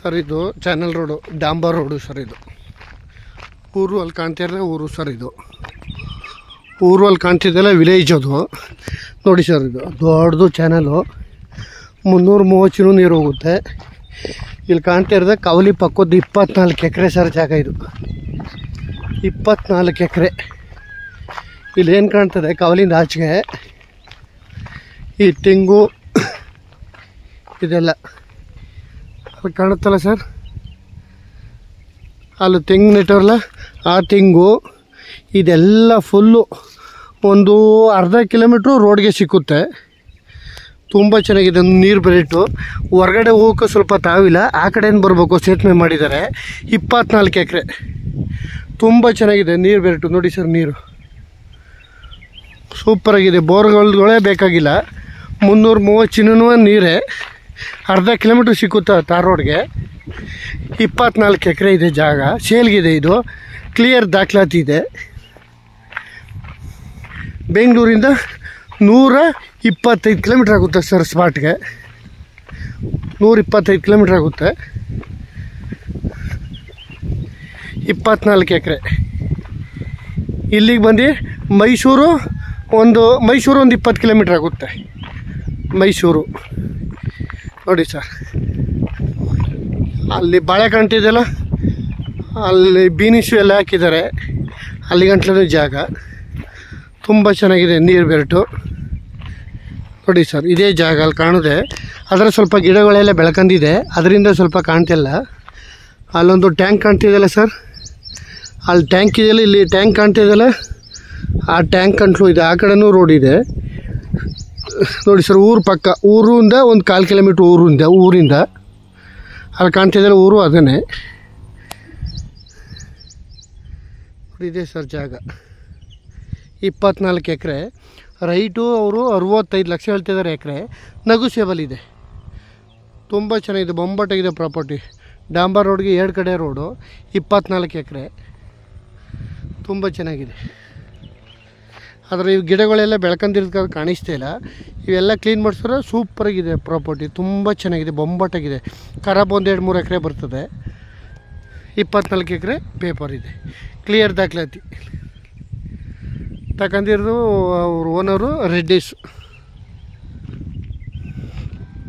Sir ಇದು channel road, ಡಾಂಬರ್ road sir. ಇದು ಊರು ಅಲ್ಲಿ ಕಾಣ್ತಿರಲ್ಲ, ಊರು ಸರ್. ಇದು ಊರು ಅಲ್ಲಿ ಕಾಣ್ತಿದ್ದಲ್ಲ ವಿಲೇಜ್ ಅದು ನೋಡಿ ಸರ್. ಇದು ದೊಡ್ಡದು ಚಾನಲು, 330 ನೀರು ಹೋಗುತ್ತೆ. ಇಲ್ಲಿ ಕಾಣ್ತಾ ಇರೋದು ಕವಲಿ ಪಕ್ಕದ್ದು 24 ಎಕರೆ ಸರ್ ಜಾಗ. ಇದು 24 ಎಕರೆ. ಇಲ್ಲಿ ಏನು ಕಾಣ್ತದೆ ಕವಲಿಂದ ಆಚೆಗೆ ಈ ತೆಂಗು ಇದೆಲ್ಲ ಅಲ್ಲಿ ಕಾಣುತ್ತಲ್ಲ ಸರ್, ಅಲ್ಲಿ ತೆಂಗು ನೆಟ್ಟವರಲ್ಲ ಆ ತೆಂಗು ಇದೆಲ್ಲ ಫುಲ್ಲು ಒಂದು ಅರ್ಧ ಕಿಲೋಮೀಟ್ರು ರೋಡ್ಗೆ ಸಿಕ್ಕುತ್ತೆ. ತುಂಬ ಚೆನ್ನಾಗಿದೆ. ನೀರು ಬರೀಟು ಹೊರಗಡೆ ಹೋಗೋಕ್ಕೆ ಸ್ವಲ್ಪ ತಾವಿಲ್ಲ, ಆ ಕಡೆಯಿಂದ ಬರಬೇಕು, ಸೇತುವೆ ಮಾಡಿದ್ದಾರೆ. 24 ಎಕರೆ, ತುಂಬ ಚೆನ್ನಾಗಿದೆ. ನೀರು ಬೆರೆಟು ನೋಡಿ ಸರ್, ನೀರು ಸೂಪರಾಗಿದೆ. ಬೋರ್ಗಳೇ ಬೇಕಾಗಿಲ್ಲ. 330 ಚಿನ್ನೂ ನೀರೇ, ಅರ್ಧ ಕಿಲೋಮೀಟ್ರ್ ಸಿಕ್ಕುತ್ತೆ ತಾರ್ ರೋಡ್ಗೆ. 24 ಎಕರೆ ಇದೆ ಜಾಗ, ಸೇಲ್ಗಿದೆ. ಇದು ಕ್ಲಿಯರ್ ದಾಖಲಾತಿ ಇದೆ. ಬೆಂಗಳೂರಿಂದ 125 ಕಿಲೋಮೀಟ್ರ್ ಆಗುತ್ತೆ ಸರ್ ಸ್ಪಾಟ್ಗೆ. 125 ಕಿಲೋಮೀಟ್ರ್ ಆಗುತ್ತೆ. 24 ಎಕರೆ. ಇಲ್ಲಿಗೆ ಬಂದು ಮೈಸೂರು ಒಂದು 20 ಕಿಲೋಮೀಟ್ರ್ ಆಗುತ್ತೆ. ಮೈಸೂರು ನೋಡಿ ಸರ್. ಅಲ್ಲಿ ಬಾಳೆ ಕಾಣ್ತಿದೆಯಲ್ಲ, ಅಲ್ಲಿ ಬೀನಿಸು ಎಲ್ಲ ಹಾಕಿದ್ದಾರೆ. ಅಲ್ಲಿ ಗಂಟ್ಲೂ ಜಾಗ ತುಂಬ ಚೆನ್ನಾಗಿದೆ. ನೀರು ಬೆರೆಟು ನೋಡಿ ಸರ್. ಇದೇ ಜಾಗ ಅಲ್ಲಿ ಕಾಣಿದೆ. ಅದರ ಸ್ವಲ್ಪ ಗಿಡಗಳೆಲ್ಲ ಬೆಳ್ಕೊಂಡಿದೆ, ಅದರಿಂದ ಸ್ವಲ್ಪ ಕಾಣ್ತಿಲ್ಲ. ಅಲ್ಲೊಂದು ಟ್ಯಾಂಕ್ ಕಾಣ್ತಿದೆಯಲ್ಲ ಸರ್, ಅಲ್ಲಿ ಟ್ಯಾಂಕ್ ಇದೆಯಲ್ಲ, ಇಲ್ಲಿ ಟ್ಯಾಂಕ್ ಕಾಣ್ತಿದೆಯಲ್ಲ, ಆ ಟ್ಯಾಂಕ್ ಕಂಟ್ಲು ಇದೆ. ಆ ಕಡೆನೂ ರೋಡ್ ಇದೆ ನೋಡಿ ಸರ್. ಊರು ಪಕ್ಕ, ಊರಿಂದ ಒಂದು 1/4 ಕಿಲೋಮೀಟ್ರ್ ಊರಿಂದ ಅಲ್ಲಿ ಕಾಣ್ತಿದೆಯಲ್ಲ ಊರು, ಅದನ್ನೇ ಇದೆ ಸರ್ ಜಾಗ. 24 ಎಕರೆ. ರೈಟು ಅವರು 65 ಲಕ್ಷ ಹೇಳ್ತಿದ್ದಾರೆ ಎಕರೆ. ನೆಗೋಷಿಯಬಲ್ ಇದೆ. ತುಂಬ ಚೆನ್ನಾಗಿದೆ, ಬೊಂಬಾಟಾಗಿದೆ ಪ್ರಾಪರ್ಟಿ. ಡಾಂಬರ್ ರೋಡ್ಗೆ 2 ಕಡೆ ರೋಡು, 24 ಎಕರೆ, ತುಂಬ ಚೆನ್ನಾಗಿದೆ. ಆದರೆ ಇವು ಗಿಡಗಳೆಲ್ಲ ಬೆಳ್ಕೊಂಡಿರೋದು ಕಾಣಿಸ್ತಾ ಇಲ್ಲ. ಇವೆಲ್ಲ ಕ್ಲೀನ್ ಮಾಡಿಸಿದ್ರೆ ಸೂಪರಾಗಿದೆ ಪ್ರಾಪರ್ಟಿ. ತುಂಬ ಚೆನ್ನಾಗಿದೆ, ಬೊಂಬಾಟಾಗಿದೆ. ಖರಾಬ್ ಒಂದು 2-3 ಎಕರೆ ಬರ್ತದೆ. 24 ಎಕರೆ ಪೇಪರ್ ಇದೆ, ಕ್ಲಿಯರ್ ದಾಖಲಾತಿ. ತಗೊಂಡಿರೋದು ಅವ್ರ ಓನರು ರೆಡ್ಡಿಸ್.